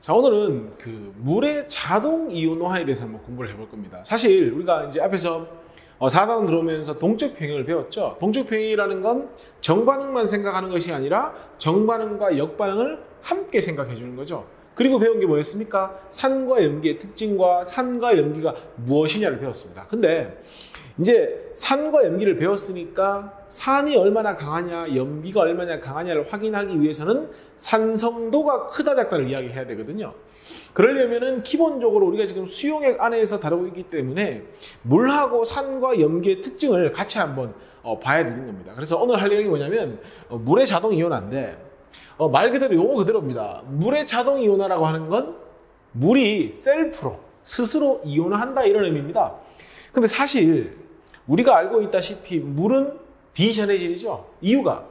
자, 오늘은 그 물의 자동 이온화에 대해서 한번 공부를 해볼 겁니다. 사실 우리가 이제 앞에서 4단 들어오면서 동적 평형을 배웠죠. 동적 평형이라는 건 정반응만 생각하는 것이 아니라 정반응과 역반응을 함께 생각해 주는 거죠. 그리고 배운 게 뭐였습니까? 산과 염기의 특징과 산과 염기가 무엇이냐를 배웠습니다. 근데 이제 산과 염기를 배웠으니까 산이 얼마나 강하냐, 염기가 얼마나 강하냐를 확인하기 위해서는 산성도가 크다 작다를 이야기해야 되거든요. 그러려면은 기본적으로 우리가 지금 수용액 안에서 다루고 있기 때문에 물하고 산과 염기의 특징을 같이 한번 봐야 되는 겁니다. 그래서 오늘 할 내용이 뭐냐면 물의 자동 이온화인데 말 그대로 용어 그대로입니다. 물의 자동 이온화라고 하는 건 물이 셀프로 스스로 이온화한다 이런 의미입니다. 근데 사실 우리가 알고 있다시피 물은 비전해질이죠. 이유가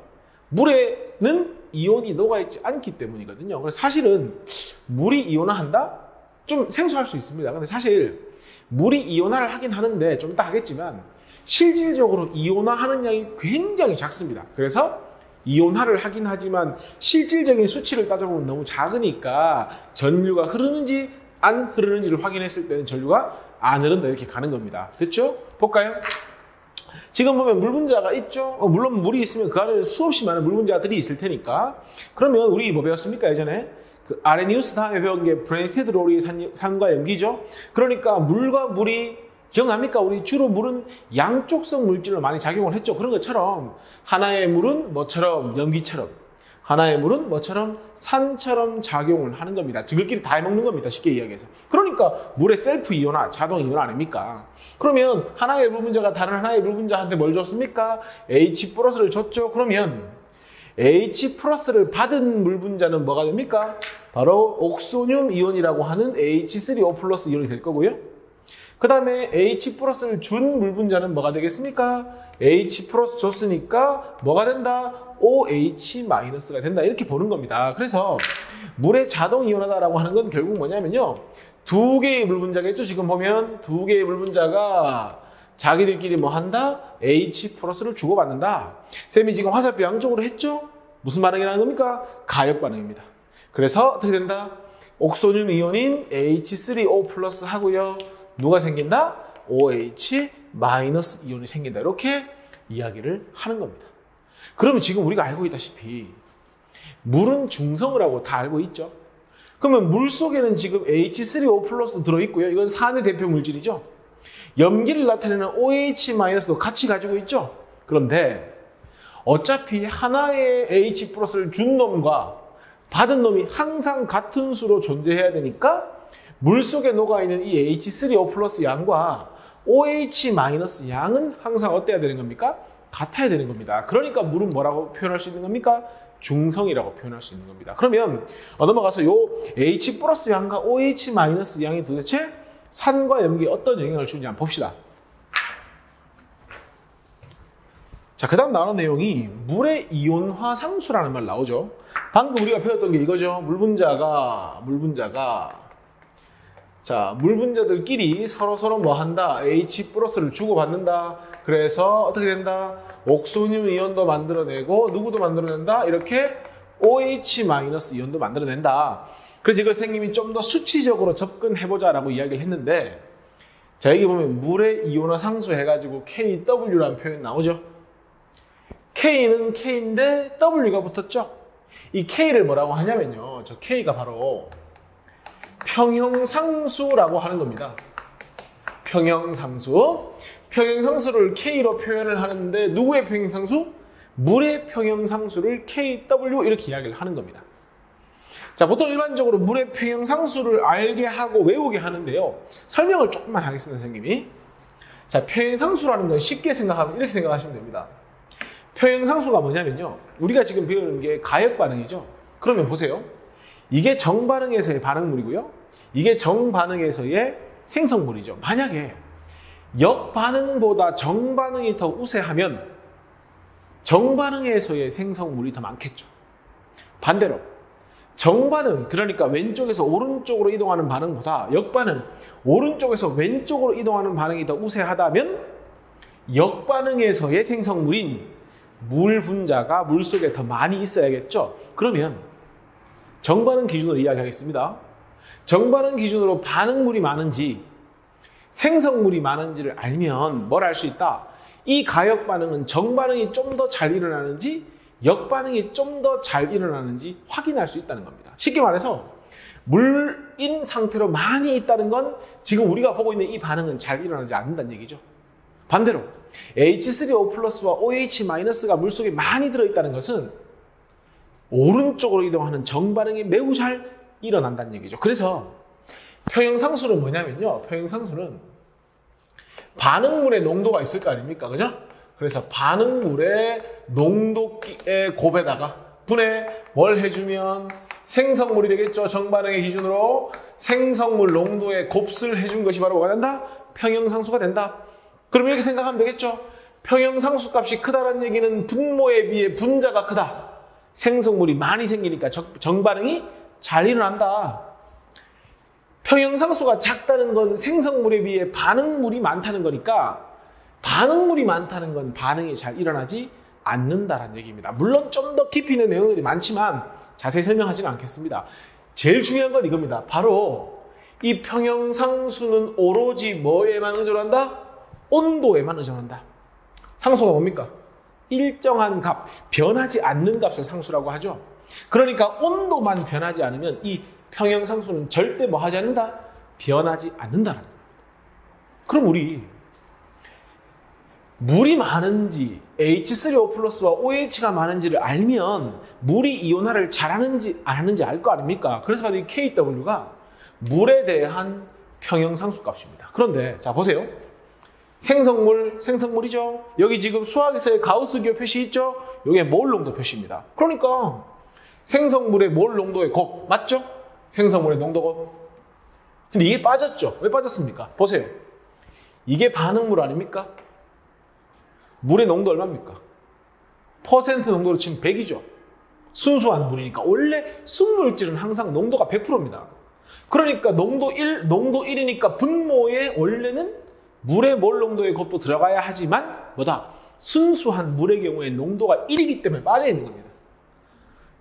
물에는 이온이 녹아있지 않기 때문이거든요. 그래서 사실은 물이 이온화한다? 좀 생소할 수 있습니다. 근데 사실 물이 이온화를 하긴 하는데 좀 이따 하겠지만 실질적으로 이온화하는 양이 굉장히 작습니다. 그래서 이온화를 하긴 하지만 실질적인 수치를 따져보면 너무 작으니까 전류가 흐르는지 안 흐르는지를 확인했을 때는 전류가 안 흐른다 이렇게 가는 겁니다. 됐죠? 볼까요? 지금 보면 물 분자가 있죠? 물론 물이 있으면 그 안에 수없이 많은 물 분자들이 있을 테니까. 그러면 우리 뭐 배웠습니까? 예전에 그 아레니우스 다음에 배운 게 브랜스테드 롤이 산과 염기죠. 그러니까 물과 물이 기억납니까? 우리 주로 물은 양쪽성 물질로 많이 작용을 했죠. 그런 것처럼 하나의 물은 뭐처럼 염기처럼, 하나의 물은 뭐처럼 산처럼 작용을 하는 겁니다. 지들끼리 다 해먹는 겁니다. 쉽게 이야기해서. 그러니까 물의 셀프 이온화, 자동 이온화 아닙니까? 그러면 하나의 물 분자가 다른 하나의 물 분자한테 뭘 줬습니까? H+를 줬죠. 그러면 H+를 받은 물 분자는 뭐가 됩니까? 바로 옥소늄 이온이라고 하는 H3O+ 이온이 될 거고요. 그 다음에 H+를 준 물 분자는 뭐가 되겠습니까? H+ 줬으니까 뭐가 된다? OH- 된다 이렇게 보는 겁니다. 그래서 물의 자동 이온화다라고 하는 건 결국 뭐냐면요, 두 개의 물 분자겠죠. 지금 보면 두 개의 물 분자가 자기들끼리 뭐 한다? H+를 주고받는다. 쌤이 지금 화살표 양쪽으로 했죠? 무슨 반응이라는 겁니까? 가역 반응입니다. 그래서 어떻게 된다? 옥소늄 이온인 H3O+ 하고요. 누가 생긴다? OH- 이온이 생긴다. 이렇게 이야기를 하는 겁니다. 그러면 지금 우리가 알고 있다시피 물은 중성을 하고 다 알고 있죠. 그러면 물 속에는 지금 H3O+도 들어있고요. 이건 산의 대표 물질이죠. 염기를 나타내는 OH- 같이 가지고 있죠. 그런데 어차피 하나의 H+를 준 놈과 받은 놈이 항상 같은 수로 존재해야 되니까 물 속에 녹아있는 이 H3O+ 양과 OH- 양은 항상 어때야 되는 겁니까? 같아야 되는 겁니다. 그러니까 물은 뭐라고 표현할 수 있는 겁니까? 중성이라고 표현할 수 있는 겁니다. 그러면 넘어가서 요 H+ 양과 OH- 양이 도대체 산과 염기에 어떤 영향을 주는지 한번 봅시다. 자, 그 다음 나오는 내용이 물의 이온화 상수라는 말 나오죠. 방금 우리가 배웠던 게 이거죠. 물 분자가 자, 물 분자들끼리 서로 뭐 한다? H+를 주고받는다. 그래서 어떻게 된다? 옥소늄 이온도 만들어내고 누구도 만들어낸다? 이렇게 OH- 이온도 만들어낸다. 그래서 이걸 선생님이 좀 더 수치적으로 접근해보자라고 이야기를 했는데, 자, 여기 보면 물의 이온화 상수 해가지고 KW라는 표현 나오죠. K는 K인데 W가 붙었죠. 이 K를 뭐라고 하냐면요, 저 K가 바로 평형상수라고 하는 겁니다. 평형상수를 K로 표현을 하는데 누구의 평형상수? 물의 평형상수를 KW 이렇게 이야기를 하는 겁니다. 자, 보통 일반적으로 물의 평형상수를 알게 하고 외우게 하는데요. 설명을 조금만 하겠습니다, 선생님이. 자, 평형상수라는 건 쉽게 생각하면 이렇게 생각하시면 됩니다. 평형상수가 뭐냐면요, 우리가 지금 배우는 게 가역 반응이죠. 그러면 보세요. 이게 정반응에서의 반응물이고요. 이게 정반응에서의 생성물이죠. 만약에 역반응보다 정반응이 더 우세하면 정반응에서의 생성물이 더 많겠죠. 반대로 정반응, 그러니까 왼쪽에서 오른쪽으로 이동하는 반응보다 역반응, 오른쪽에서 왼쪽으로 이동하는 반응이 더 우세하다면 역반응에서의 생성물인 물 분자가 물속에 더 많이 있어야겠죠. 그러면 정반응 기준으로 이야기하겠습니다. 정반응 기준으로 반응물이 많은지 생성물이 많은지를 알면 뭘 알 수 있다? 이 가역 반응은 정반응이 좀 더 잘 일어나는지 역반응이 좀 더 잘 일어나는지 확인할 수 있다는 겁니다. 쉽게 말해서 물인 상태로 많이 있다는 건 지금 우리가 보고 있는 이 반응은 잘 일어나지 않는다는 얘기죠. 반대로 H3O 플러스와 OH-가 물속에 많이 들어있다는 것은 오른쪽으로 이동하는 정반응이 매우 잘 일어난다는 얘기죠. 그래서 평형상수는 뭐냐면요. 평형상수는 반응물의 농도가 있을 거 아닙니까? 그죠? 그래서 반응물의 농도의 곱에다가 분해 뭘 해주면 생성물이 되겠죠. 정반응의 기준으로 생성물 농도의 곱을 해준 것이 바로 뭐가 된다? 평형상수가 된다. 그럼 이렇게 생각하면 되겠죠. 평형상수 값이 크다는 얘기는 분모에 비해 분자가 크다. 생성물이 많이 생기니까 정반응이 잘 일어난다. 평형상수가 작다는 건 생성물에 비해 반응물이 많다는 거니까 반응물이 많다는 건 반응이 잘 일어나지 않는다라는 얘기입니다. 물론 좀 더 깊이 있는 내용들이 많지만 자세히 설명하지는 않겠습니다. 제일 중요한 건 이겁니다. 바로 이 평형상수는 오로지 뭐에만 의존한다? 온도에만 의존한다. 상수가 뭡니까? 일정한 값, 변하지 않는 값을 상수라고 하죠. 그러니까 온도만 변하지 않으면 이 평형상수는 절대 뭐 하지 않는다? 변하지 않는다라는 겁니다. 그럼 우리 물이 많은지 H3O 플러스와 OH가 많은지를 알면 물이 이온화를 잘하는지 안 하는지 알 거 아닙니까? 그래서 바로 이 KW가 물에 대한 평형상수 값입니다. 그런데 자 보세요. 생성물이죠. 여기 지금 수학에서의 가우스 기호 표시 있죠? 이게 몰 농도 표시입니다. 그러니까 생성물의 몰 농도의 곱 맞죠? 생성물의 농도 곱. 근데 이게 빠졌죠? 왜 빠졌습니까? 보세요. 이게 반응물 아닙니까? 물의 농도 얼마입니까? 퍼센트 농도로 치면 100이죠. 순수한 물이니까 원래 순물질은 항상 농도가 100%입니다. 그러니까 농도 1이니까 분모에 원래는 물의 몰 농도의 곱도 들어가야 하지만 뭐다? 순수한 물의 경우에 농도가 1이기 때문에 빠져 있는 겁니다.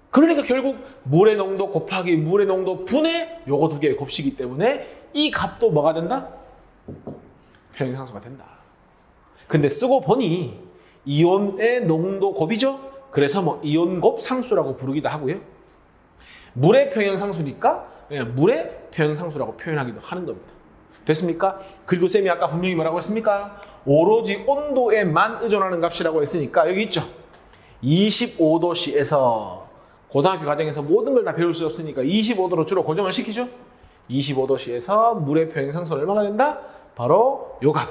그러니까 결국 물의 농도 곱하기 물의 농도 분의 요거 두 개의 곱이기 때문에 이 값도 뭐가 된다? 평형상수가 된다. 근데 쓰고 보니 이온의 농도 곱이죠? 그래서 뭐 이온곱 상수라고 부르기도 하고요. 물의 평형상수니까 물의 평형상수라고 표현하기도 하는 겁니다. 됐습니까? 그리고 쌤이 아까 분명히 뭐라고 했습니까? 오로지 온도에만 의존하는 값이라고 했으니까 여기 있죠. 25도씨에서 고등학교 과정에서 모든 걸 다 배울 수 없으니까 25도로 주로 고정을 시키죠. 25도씨에서 물의 평형상수는 얼마가 된다? 바로 요 값.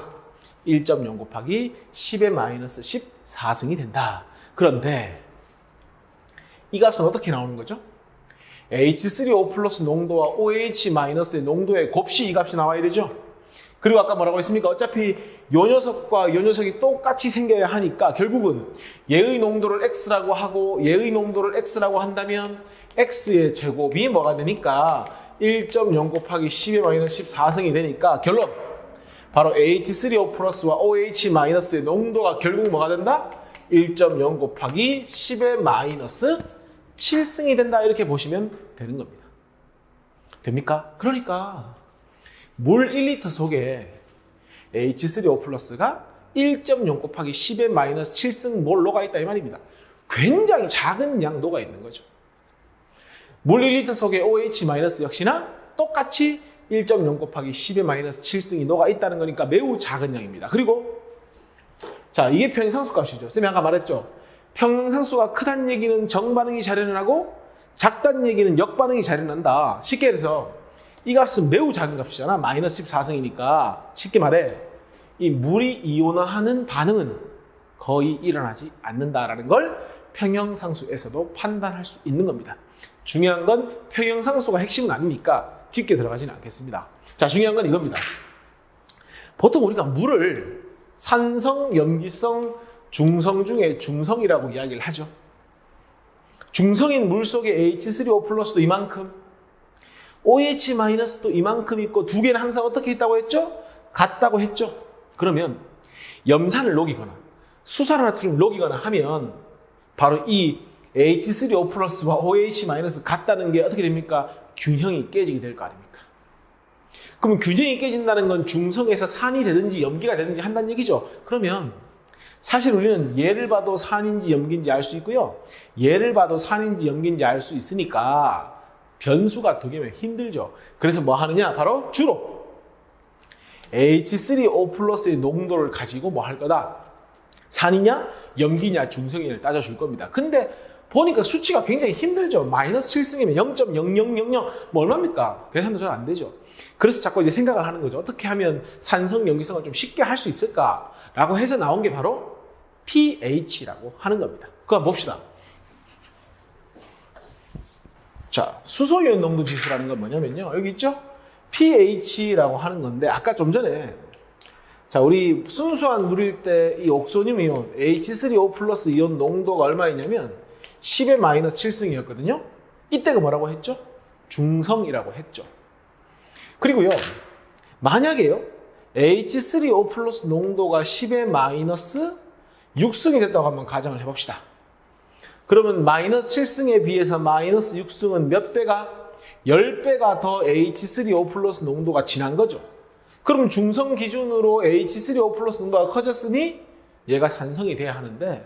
1.0 곱하기 10의 마이너스 14승이 된다. 그런데 이 값은 어떻게 나오는 거죠? H3O 플러스 농도와 OH 마이너스의 농도의 곱이 이 값이 나와야 되죠. 그리고 아까 뭐라고 했습니까? 어차피 요 녀석과 요 녀석이 똑같이 생겨야 하니까 결국은 얘의 농도를 X라고 하고 얘의 농도를 X라고 한다면 X의 제곱이 뭐가 되니까 1.0 곱하기 10의 마이너스 14승이 되니까 결론 바로 H3O 플러스와 OH 마이너스의 농도가 결국 뭐가 된다? 1.0 곱하기 10의 마이너스 7승이 된다 이렇게 보시면 되는 겁니다. 됩니까? 그러니까 물 1리터 속에 H3O 플러스가 1.0 곱하기 10의 마이너스 7승 몰 녹아 있다 이 말입니다. 굉장히 작은 양 녹아 있는 거죠. 물 1리터 속에 OH 마이너스 역시나 똑같이 1.0 곱하기 10의 마이너스 7승이 녹아 있다는 거니까 매우 작은 양입니다. 그리고 자 이게 평형상수 값이죠. 쌤이 아까 말했죠. 평형상수가 크다는 얘기는 정반응이 잘 일어나고 작다는 얘기는 역반응이 잘 일어난다. 쉽게 해서 이 값은 매우 작은 값이잖아. 마이너스 14승이니까 쉽게 말해 이 물이 이온화하는 반응은 거의 일어나지 않는다라는 걸 평형상수에서도 판단할 수 있는 겁니다. 중요한 건 평형상수가 핵심은 아니니까 깊게 들어가지는 않겠습니다. 자, 중요한 건 이겁니다. 보통 우리가 물을 산성, 염기성, 중성 중에 중성이라고 이야기를 하죠. 중성인 물 속에 H3O 플러스도 이만큼, OH-도 이만큼 있고 두 개는 항상 어떻게 있다고 했죠? 같다고 했죠. 그러면 염산을 녹이거나 수산화나트륨을 녹이거나 하면 바로 이 H3O 플러스와 OH- 같다는 게 어떻게 됩니까? 균형이 깨지게 될 거 아닙니까? 그러면 균형이 깨진다는 건 중성에서 산이 되든지 염기가 되든지 한다는 얘기죠. 그러면 사실 우리는 얘를 봐도 산인지 염기인지 알 수 있고요. 얘를 봐도 산인지 염기인지 알 수 있으니까 변수가 두 개면 힘들죠. 그래서 뭐 하느냐? 바로 주로 H3O 플러스의 농도를 가지고 뭐 할 거다? 산이냐, 염기냐, 중성이냐를 따져줄 겁니다. 근데 보니까 수치가 굉장히 힘들죠. 마이너스 7승이면 0.0000 뭐 얼마입니까? 계산도 잘 안 되죠. 그래서 자꾸 이제 생각을 하는 거죠. 어떻게 하면 산성, 염기성을 좀 쉽게 할 수 있을까라고 해서 나온 게 바로 pH라고 하는 겁니다. 그거 한번 봅시다. 자, 수소이온 농도 지수라는 건 뭐냐면요. 여기 있죠? pH라고 하는 건데 아까 좀 전에 자, 우리 순수한 물일 때 이 옥소늄 이온 H3O 플러스 이온 농도가 얼마였냐면 10의 마이너스 7승이었거든요. 이때가 뭐라고 했죠? 중성이라고 했죠. 그리고요, 만약에요, H3O 플러스 농도가 10의 마이너스 6승이 됐다고 한번 가정을 해봅시다. 그러면 마이너스 7승에 비해서 마이너스 6승은 몇 배가? 10배가 더 H3O 플러스 농도가 진한 거죠. 그럼 중성 기준으로 H3O 플러스 농도가 커졌으니 얘가 산성이 돼야 하는데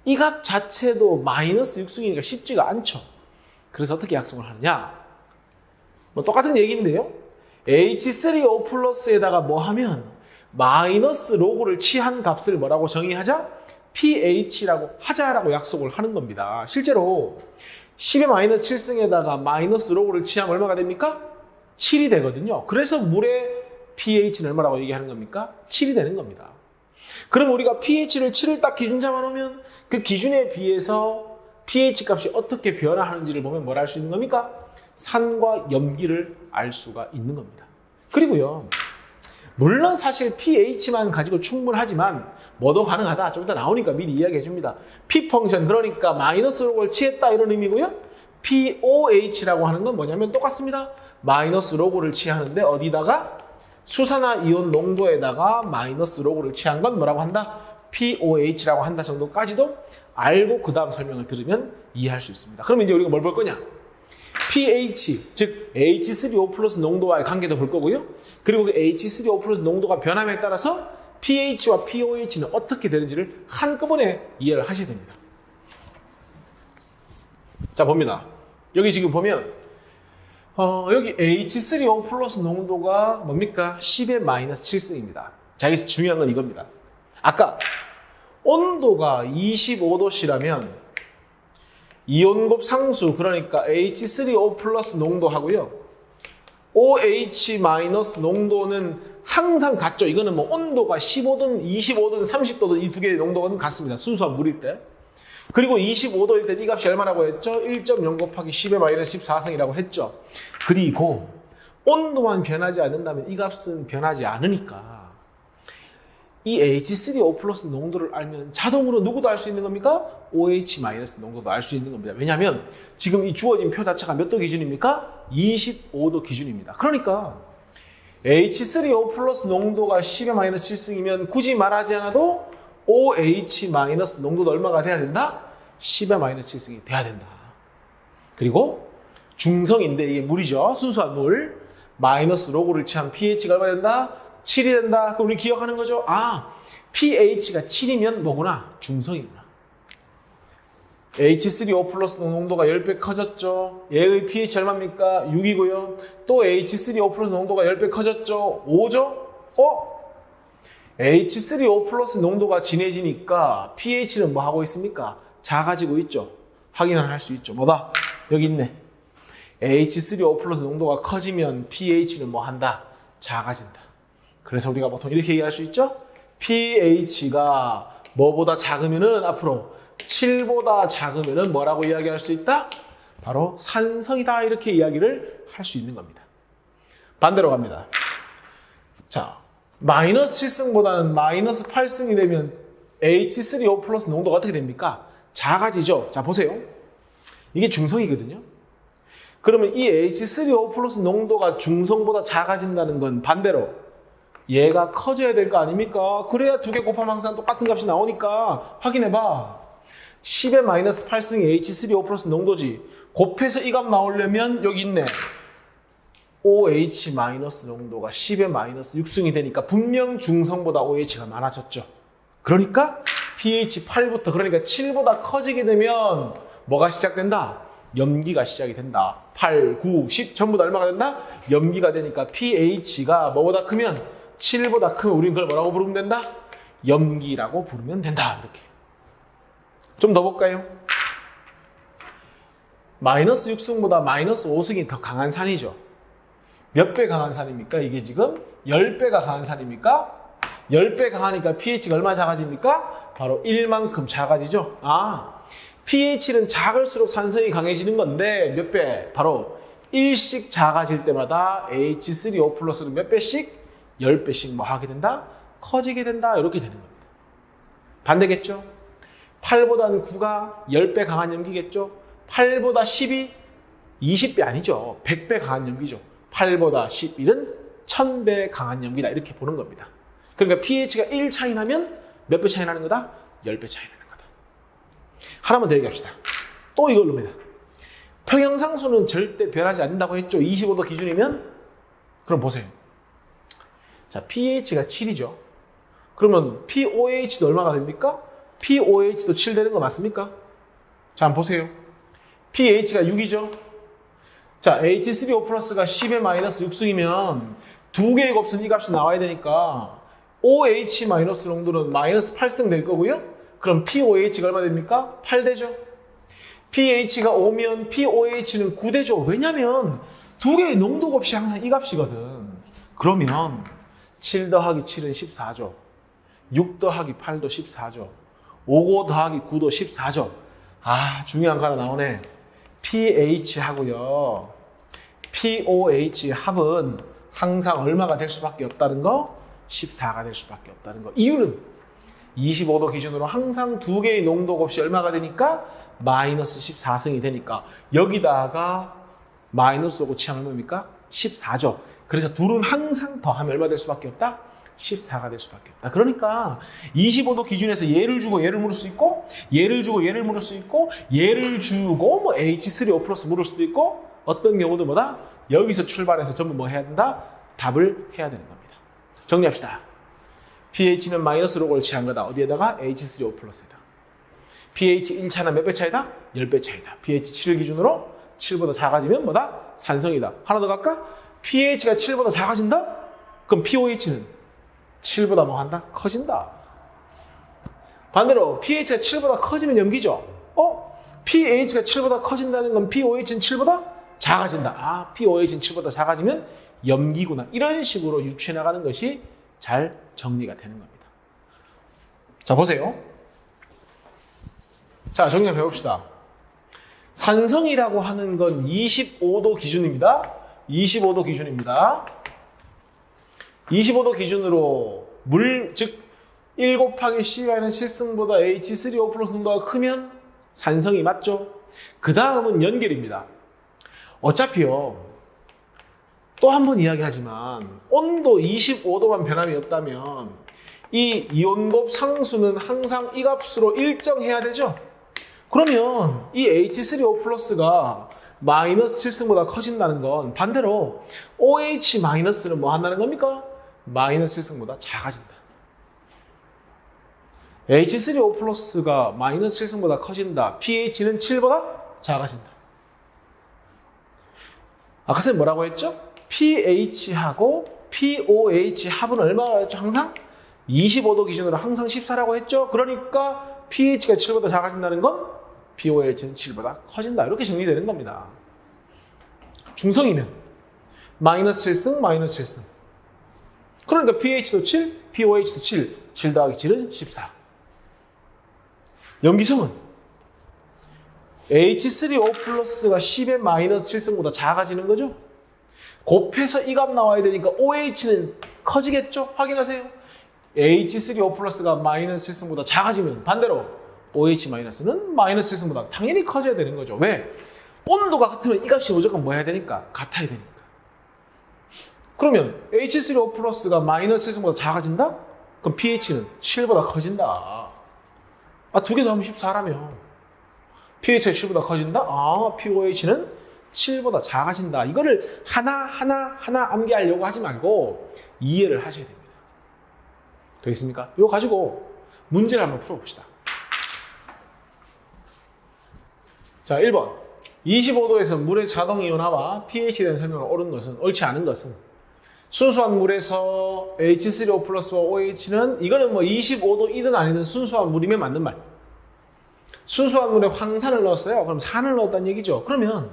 이 값 자체도 마이너스 6승이니까 쉽지가 않죠. 그래서 어떻게 약속을 하느냐? 뭐 똑같은 얘기인데요. H3O 플러스에다가 뭐 하면 마이너스 로그를 취한 값을 뭐라고 정의하자? pH라고 하자라고 약속을 하는 겁니다. 실제로 10의 마이너스 7승에다가 마이너스 로그를 취하면 얼마가 됩니까? 7이 되거든요. 그래서 물의 pH는 얼마라고 얘기하는 겁니까? 7이 되는 겁니다. 그럼 우리가 pH를 7을 딱 기준 잡아놓으면 그 기준에 비해서 pH 값이 어떻게 변화하는지를 보면 뭘 알 수 있는 겁니까? 산과 염기를 알 수가 있는 겁니다. 그리고요, 물론 사실 pH만 가지고 충분하지만 뭐도 가능하다. 좀 이따 나오니까 미리 이야기해 줍니다. p 펑션, 그러니까 마이너스 로그를 취했다 이런 의미고요. POH라고 하는 건 뭐냐면 똑같습니다. 마이너스 로그를 취하는데 어디다가? 수산화 이온 농도에다가 마이너스 로그를 취한 건 뭐라고 한다? POH라고 한다 정도까지도 알고 그 다음 설명을 들으면 이해할 수 있습니다. 그럼 이제 우리가 뭘 볼 거냐? pH, 즉 H3O 플러스 농도와의 관계도 볼 거고요. 그리고 그 H3O 플러스 농도가 변함에 따라서 pH와 POH는 어떻게 되는지를 한꺼번에 이해를 하셔야 됩니다. 자, 봅니다. 여기 지금 보면 여기 H3O 플러스 농도가 뭡니까? 10의 마이너스 7승입니다. 자, 여기서 중요한 건 이겁니다. 아까 온도가 25도씨라면 이온곱 상수, 그러니까 H3O 플러스 농도하고요, OH 마이너스 농도는 항상 같죠. 이거는 뭐 온도가 15든 25든 30도든 이 두 개의 농도는 같습니다. 순수한 물일 때. 그리고 25도일 때 이 값이 얼마라고 했죠? 1.0 곱하기 10의 마이너스 14승이라고 했죠. 그리고 온도만 변하지 않는다면 이 값은 변하지 않으니까 이 H3O 플러스 농도를 알면 자동으로 누구도 알 수 있는 겁니까? OH 마이너스 농도도 알 수 있는 겁니다. 왜냐하면 지금 이 주어진 표 자체가 몇 도 기준입니까? 25도 기준입니다. 그러니까 H3O 플러스 농도가 10의 마이너스 7승이면 굳이 말하지 않아도 OH 마이너스 농도도 얼마가 돼야 된다? 10의 마이너스 7승이 돼야 된다. 그리고 중성인데 이게 물이죠. 순수한 물. 마이너스 로그를 취한 pH가 얼마 된다? 7이 된다. 그럼 우리 기억하는 거죠? 아, pH가 7이면 뭐구나? 중성이구나. H3O 플러스 농도가 10배 커졌죠. 얘의 pH 얼마입니까? 6이고요. 또 H3O 플러스 농도가 10배 커졌죠. 5죠? H3O 플러스 농도가 진해지니까 pH는 뭐 하고 있습니까? 작아지고 있죠. 확인을 할 수 있죠. 뭐다? 여기 있네. H3O 플러스 농도가 커지면 pH는 뭐 한다? 작아진다. 그래서 우리가 보통 이렇게 얘기할 수 있죠. pH가 뭐보다 작으면은 앞으로 7보다 작으면은 뭐라고 이야기할 수 있다? 바로 산성이다. 이렇게 이야기를 할 수 있는 겁니다. 반대로 갑니다. 자, 마이너스 7승보다는 마이너스 8승이 되면 H3O 플러스 농도가 어떻게 됩니까? 작아지죠. 자, 보세요. 이게 중성이거든요. 그러면 이 H3O 플러스 농도가 중성보다 작아진다는 건 반대로 얘가 커져야 될 거 아닙니까? 그래야 두 개 곱하면 항상 똑같은 값이 나오니까 확인해봐. 10의 마이너스 8승이 H3O 플러스 농도지. 곱해서 이 값 나오려면 여기 있네. OH 마이너스 농도가 10의 마이너스 6승이 되니까 분명 중성보다 OH가 많아졌죠. 그러니까 pH 8부터 그러니까 7보다 커지게 되면 뭐가 시작된다? 염기가 시작이 된다. 8, 9, 10 전부 다 얼마가 된다? 염기가 되니까 pH가 뭐보다 크면 7보다 크면 우리는 그걸 뭐라고 부르면 된다? 염기라고 부르면 된다. 이렇게. 좀 더 볼까요? 마이너스 6승보다 마이너스 5승이 더 강한 산이죠. 몇 배 강한 산입니까? 이게 지금 10배가 강한 산입니까? 10배 강하니까 pH가 얼마 작아집니까? 바로 1만큼 작아지죠. pH는 작을수록 산성이 강해지는 건데 몇 배? 바로 1씩 작아질 때마다 H3O 플러스는 몇 배씩? 10배씩 뭐 하게 된다? 커지게 된다. 이렇게 되는 겁니다. 반대겠죠? 8보다는 9가 10배 강한 염기겠죠? 8보다 10이 20배 아니죠. 100배 강한 염기죠. 8보다 11은 1000배 강한 염기다. 이렇게 보는 겁니다. 그러니까 pH가 1 차이 나면 몇 배 차이 나는 거다? 10배 차이 나는 거다. 하나만 더 얘기합시다. 또 이걸로입니다. 평형상수는 절대 변하지 않는다고 했죠. 25도 기준이면? 그럼 보세요. 자, pH가 7이죠. 그러면 POH도 얼마가 됩니까? POH도 7 되는 거 맞습니까? 자, 한번 보세요. pH가 6이죠. 자, H3O 플러스가 10의 마이너스 6승이면 두 개의 곱은 이 값이 나와야 되니까 OH 마이너스 농도는 마이너스 8승 될 거고요. 그럼 POH가 얼마 됩니까? 8 되죠. pH가 5면 POH는 9 되죠. 왜냐면 두 개의 농도 곱이 항상 이 값이거든. 그러면 7 더하기 7은 14죠. 6 더하기 8도 14죠. 5 더하기 9도 14죠. 중요한 거 하나 나오네. pH하고요. POH 합은 항상 얼마가 될 수밖에 없다는 거? 14가 될 수밖에 없다는 거. 이유는 25도 기준으로 항상 두 개의 농도 곱이 얼마가 되니까? 마이너스 14승이 되니까 여기다가 마이너스 오고 치하면 뭡니까? 14죠. 그래서 둘은 항상 더하면 얼마 될 수밖에 없다? 14가 될 수밖에 없다. 그러니까 25도 기준에서 얘를 주고 얘를 물을 수 있고 얘를 주고 얘를 물을 수 있고 얘를 주고 뭐 H3O 플러스 물을 수도 있고 어떤 경우도 뭐다? 여기서 출발해서 전부 뭐 해야 된다? 답을 해야 되는 겁니다. 정리합시다. pH는 마이너스 로그를 취한 거다. 어디에다가? H3O 플러스에다. pH 1차는 몇 배 차이다? 10배 차이다. pH 7을 기준으로 7보다 작아지면 뭐다? 산성이다. 하나 더 갈까? pH가 7보다 작아진다? 그럼 POH는 7보다 뭐 한다? 커진다. 반대로 pH가 7보다 커지면 염기죠. pH가 7보다 커진다는 건 POH는 7보다 작아진다. POH는 7보다 작아지면 염기구나. 이런 식으로 유추해 나가는 것이 잘 정리가 되는 겁니다. 자, 보세요. 자, 정리해 봅시다. 산성이라고 하는 건 25도 기준입니다. 25도 기준입니다. 25도 기준으로 즉 1 곱하기 C가는 7승보다 H3O 플러스 농도가 크면 산성이 맞죠? 그 다음은 연결입니다. 어차피요, 또 한 번 이야기하지만 온도 25도만 변함이 없다면 이 이온곱 상수는 항상 이 값으로 일정해야 되죠? 그러면 이 H3O 플러스가 마이너스 7승보다 커진다는 건 반대로 OH 마이너스는 뭐 한다는 겁니까? 마이너스 7승보다 작아진다. H3O 플러스가 마이너스 7승보다 커진다. pH는 7보다 작아진다. 아까 선생님 뭐라고 했죠? pH하고 POH 합은 얼마나 했죠? 항상 25도 기준으로 항상 14라고 했죠? 그러니까 pH가 7보다 작아진다는 건 POH는 7보다 커진다. 이렇게 정리되는 겁니다. 중성이면 마이너스 7승, 마이너스 7승. 그러니까 pH도 7, POH도 7. 7 더하기 7은 14. 염기성은 H3O 플러스가 10의 마이너스 7승보다 작아지는 거죠. 곱해서 이 값 나와야 되니까 OH는 커지겠죠? 확인하세요. H3O 플러스가 마이너스 7승보다 작아지면 반대로 OH 마이너스는 마이너스 7승보다 당연히 커져야 되는 거죠. 왜? 온도가 같으면 이 값이 무조건 뭐 해야 되니까? 같아야 되니까. 그러면 H3O 플러스가 마이너스 7승보다 작아진다? 그럼 pH는 7보다 커진다. 두 개 더하면 14라며. pH가 7보다 커진다? 아, pOH는 7보다 작아진다. 이거를 하나 암기하려고 하지 말고 이해를 하셔야 됩니다. 되겠습니까? 이거 가지고 문제를 한번 풀어봅시다. 자, 1번. 25도에서 물의 자동 이온화와 pH에 대한 설명을 옳지 않은 것은 순수한 물에서 H3O 플러스와 OH는 이거는 뭐 25도이든 아니든 순수한 물이면 맞는 말. 순수한 물에 황산을 넣었어요. 그럼 산을 넣었다는 얘기죠. 그러면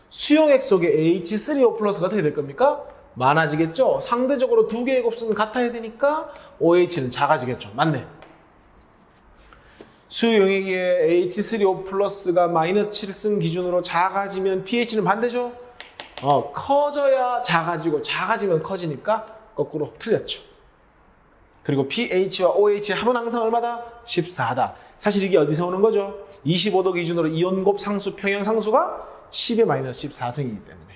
수용액 속에 H3O 플러스가 어떻게 될 겁니까? 많아지겠죠. 상대적으로 두 개의 곱수는 같아야 되니까 OH는 작아지겠죠. 맞네. 수용액에 H3O 플러스가 마이너스 7승 기준으로 작아지면 pH는 반대죠. 커져야 작아지고 작아지면 커지니까 거꾸로 틀렸죠. 그리고 pH와 OH의 합은 항상 얼마다? 14다. 사실 이게 어디서 오는 거죠? 25도 기준으로 이온곱 상수 평형 상수가 10의 마이너스 14승이기 때문에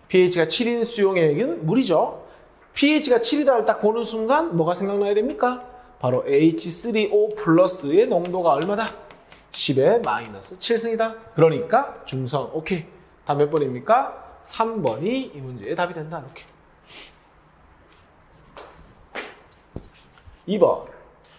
pH가 7인 수용액은 물이죠. pH가 7이다를 딱 보는 순간 뭐가 생각나야 됩니까? 바로 H3O 플러스의 농도가 얼마다? 10의 마이너스 7승이다. 그러니까 중성. 오케이. 답 몇 번입니까? 3번이 이 문제의 답이 된다. 이렇게. 2번.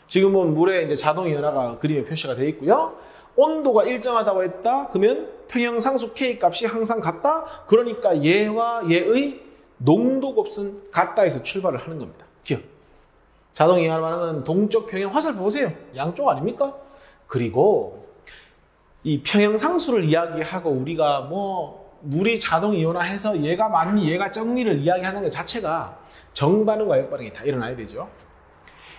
지금은 물에 이제 자동 이온화가 그림에 표시가 되어 있고요. 온도가 일정하다고 했다. 그러면 평형상수 K 값이 항상 같다. 그러니까 얘와 얘의 농도 곱은 같다에서 출발을 하는 겁니다. 기억. 자동 이온화는 동쪽 평형 화살표 보세요. 양쪽 아닙니까? 그리고 이 평형상수를 이야기하고 우리가 뭐 물이 자동 이온화해서 얘가 많니 얘가 적니를 이야기하는 것 자체가 정반응과 역반응이 다 일어나야 되죠.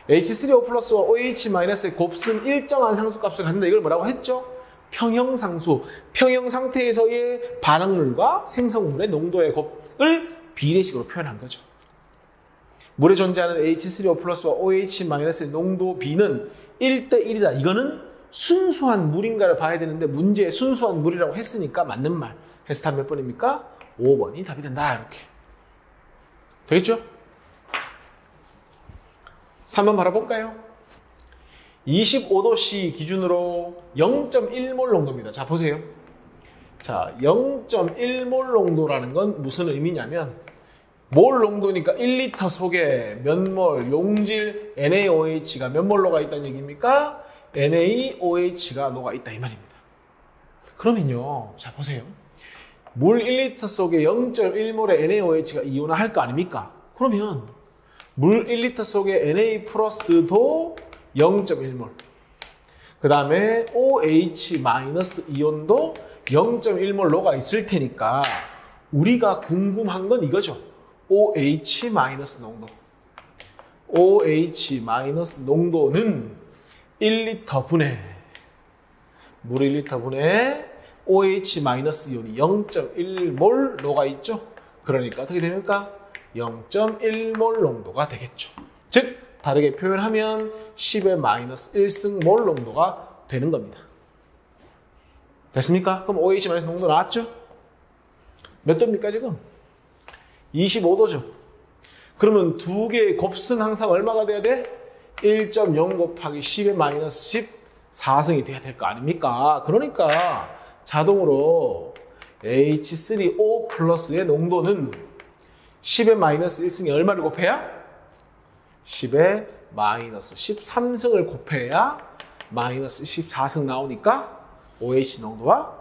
H3O 플러스와 OH-의 곱은 일정한 상수값을 갖는다. 이걸 뭐라고 했죠? 평형상수. 평형 상태에서의 반응물과 생성물의 농도의 곱을 비례식으로 표현한 거죠. 물에 존재하는 H3O 플러스와 OH-의 농도 B는 1대1이다. 이거는 순수한 물인가를 봐야 되는데 문제에 순수한 물이라고 했으니까 맞는 말. 해서 답 몇 번입니까? 5번이 답이 된다. 이렇게. 되겠죠? 3번 바라볼까요? 25도씨 기준으로 0.1몰 농도입니다. 자, 보세요. 자, 0.1몰 농도라는 건 무슨 의미냐면 몰 농도니까 1리터 속에 몇 몰 용질 NaOH가 몇 몰 녹아 있다는 얘기입니까? NaOH가 녹아 있다 이 말입니다. 그러면요. 자, 보세요. 물 1리터 속에 0.1몰의 NaOH가 이온화할 거 아닙니까? 그러면 물 1리터 속에 Na 플러스도 0.1몰. 그 다음에 OH 마이너스 이온도 0.1몰 녹아 있을 테니까 우리가 궁금한 건 이거죠. OH 마이너스 농도. OH 마이너스 농도는 1리터 분의 물 1리터 분의 OH 마이너스 이온이 0.1몰 녹아 있죠. 그러니까 어떻게 됩니까? 0.1몰 농도가 되겠죠. 즉 다르게 표현하면 10의 마이너스 1승 몰 농도가 되는 겁니다. 됐습니까? 그럼 OH 마이너스 농도 나왔죠? 몇 도입니까 지금? 25도죠. 그러면 두 개의 곱수는 항상 얼마가 돼야 돼? 1.0 곱하기 10의 마이너스 14승이 돼야 될 거 아닙니까? 그러니까 자동으로 H3O 플러스의 농도는 10의 마이너스 1승이 얼마를 곱해야? 10의 마이너스 13승을 곱해야 마이너스 14승 나오니까 OH 농도와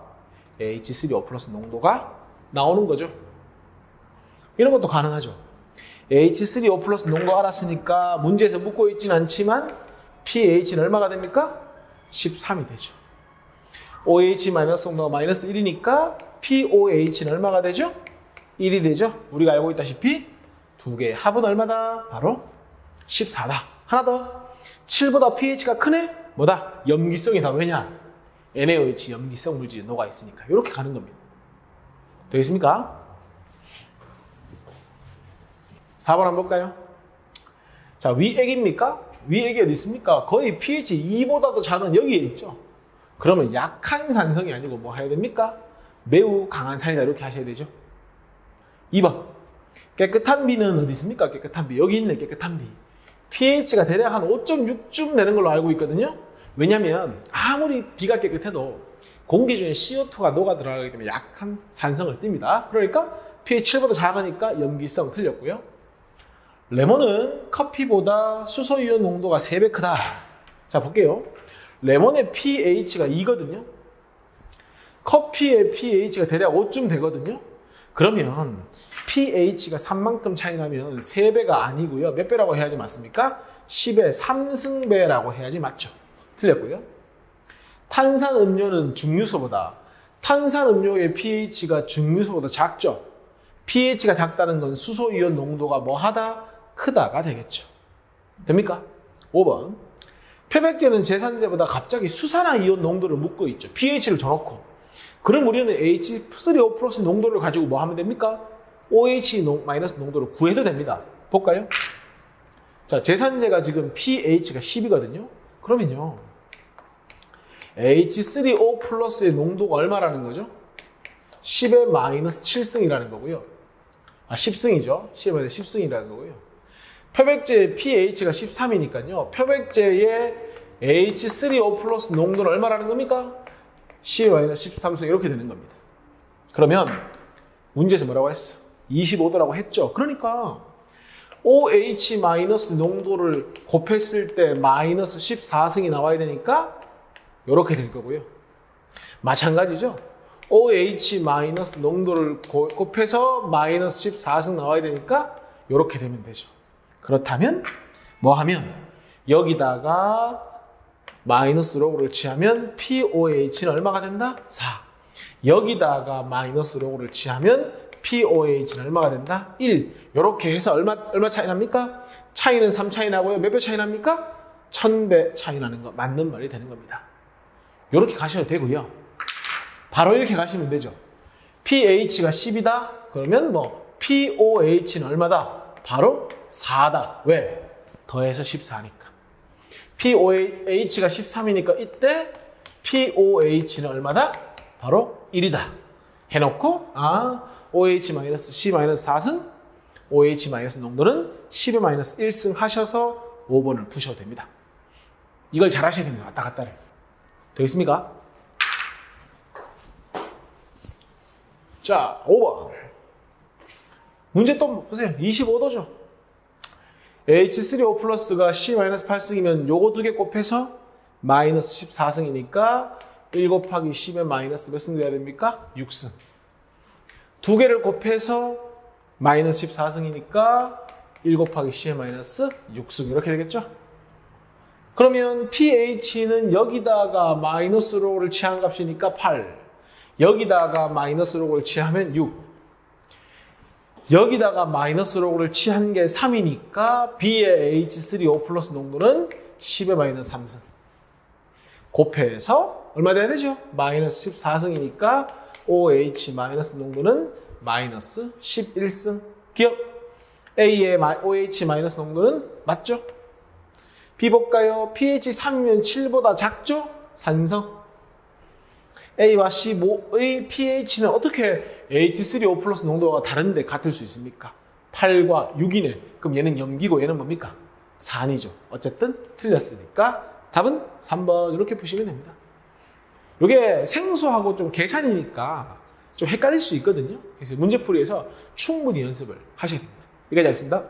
H3O 플러스 농도가 나오는 거죠. 이런 것도 가능하죠. H3O 플러스 농도 알았으니까 문제에서 묻고 있진 않지만 pH는 얼마가 됩니까? 13이 되죠. OH 마이너스 농도가 마이너스 1이니까 pOH는 얼마가 되죠? 1이 되죠. 우리가 알고 있다시피 두 개의 합은 얼마다? 바로 14다. 하나 더. 7보다 pH가 크네? 뭐다? 염기성이다. 왜냐? NaOH 염기성 물질이 녹아 있으니까. 이렇게 가는 겁니다. 되겠습니까? 4번 한번 볼까요? 자, 위액입니까? 위액이 어디 있습니까? 거의 pH 2보다도 작은 여기에 있죠. 그러면 약한 산성이 아니고 뭐 해야 됩니까? 매우 강한 산이다. 이렇게 하셔야 되죠. 2번. 깨끗한 비는 어디 있습니까? 깨끗한 비. 여기 있네, 깨끗한 비. pH가 대략 한 5.6쯤 되는 걸로 알고 있거든요. 왜냐면 아무리 비가 깨끗해도 공기 중에 CO2가 녹아 들어가기 때문에 약한 산성을 띱니다. 그러니까 pH 7보다 작으니까 염기성 틀렸고요. 레몬은 커피보다 수소이온 농도가 3배 크다. 자, 볼게요. 레몬의 pH가 2거든요. 커피의 pH가 대략 5쯤 되거든요. 그러면 pH가 3만큼 차이 나면 3배가 아니고요. 몇 배라고 해야지 맞습니까? 10의 3승배라고 해야지 맞죠. 틀렸고요. 탄산음료는 탄산음료의 pH가 증류소보다 작죠. pH가 작다는 건 수소이온 농도가 뭐하다? 크다가 되겠죠. 됩니까? 5번. 표백제는 제산제보다 갑자기 수산화이온 농도를 묻고 있죠. pH를 줘놓고. 그럼 우리는 H3O 플러스 농도를 가지고 뭐 하면 됩니까? OH 마이너스 농도를 구해도 됩니다. 볼까요? 자, 제산제가 지금 pH가 10이거든요. 그러면요. H3O 플러스의 농도가 얼마라는 거죠? 10의 마이너스 7승이라는 거고요. 10승이죠. 10의 마이너스 10승이라는 거고요. 표백제의 pH가 13이니까요. 표백제의 H3O 플러스 농도는 얼마라는 겁니까? 10의 마이너스 13승 이렇게 되는 겁니다. 그러면 문제에서 뭐라고 했어? 25도라고 했죠. 그러니까 OH 마이너스 농도를 곱했을 때 마이너스 14승이 나와야 되니까 이렇게 될 거고요. 마찬가지죠. OH 마이너스 농도를 곱해서 마이너스 14승 나와야 되니까 이렇게 되면 되죠. 그렇다면 뭐 하면 여기다가 마이너스 로그를 취하면 POH는 얼마가 된다? 4. 여기다가 마이너스 로그를 취하면 POH는 얼마가 된다? 1. 이렇게 해서 얼마 차이 납니까? 차이는 3 차이 나고요. 몇 배 차이 납니까? 1000배 차이 나는 거 맞는 말이 되는 겁니다. 이렇게 가셔도 되고요. 바로 이렇게 가시면 되죠. pH가 10이다. 그러면 뭐 POH는 얼마다? 바로 4다. 왜? 더해서 14니까. POH가 13이니까 이때 POH는 얼마다? 바로 1이다. 해놓고 OH-C-4승 OH- 농도는 10-1승 하셔서 5번을 푸셔도 됩니다. 이걸 잘 하셔야 됩니다. 왔다 갔다를. 되겠습니까? 자, 5번. 문제 또 보세요. 25도죠. H3O 플러스가 C-8승이면 요거 두 개 곱해서 마이너스 14승이니까 1 곱하기 10의 마이너스 몇 승 돼야 됩니까? 6승. 두 개를 곱해서 마이너스 14승이니까 1 곱하기 10의 마이너스 6승. 이렇게 되겠죠? 그러면 pH는 여기다가 마이너스 로그를 취한 값이니까 8. 여기다가 마이너스 로그를 취하면 6. 여기다가 마이너스 로그를 취한 게 3이니까 B의 H3O 플러스 농도는 10의 마이너스 3승. 곱해서 얼마 돼야 되죠? 마이너스 14승이니까 OH 마이너스 농도는 마이너스 11승. 기억? A의 OH 마이너스 농도는 맞죠? B 볼까요? pH 3이면 7보다 작죠? 산성. A와 C5의 pH는 어떻게 H3O 플러스 농도가 다른데 같을 수 있습니까? 8과 6이네. 그럼 얘는 염기고 얘는 뭡니까? 산이죠. 어쨌든 틀렸으니까 답은 3번 이렇게 푸시면 됩니다. 이게 생소하고 좀 계산이니까 좀 헷갈릴 수 있거든요. 그래서 문제풀이에서 충분히 연습을 하셔야 됩니다. 여기까지 하겠습니다.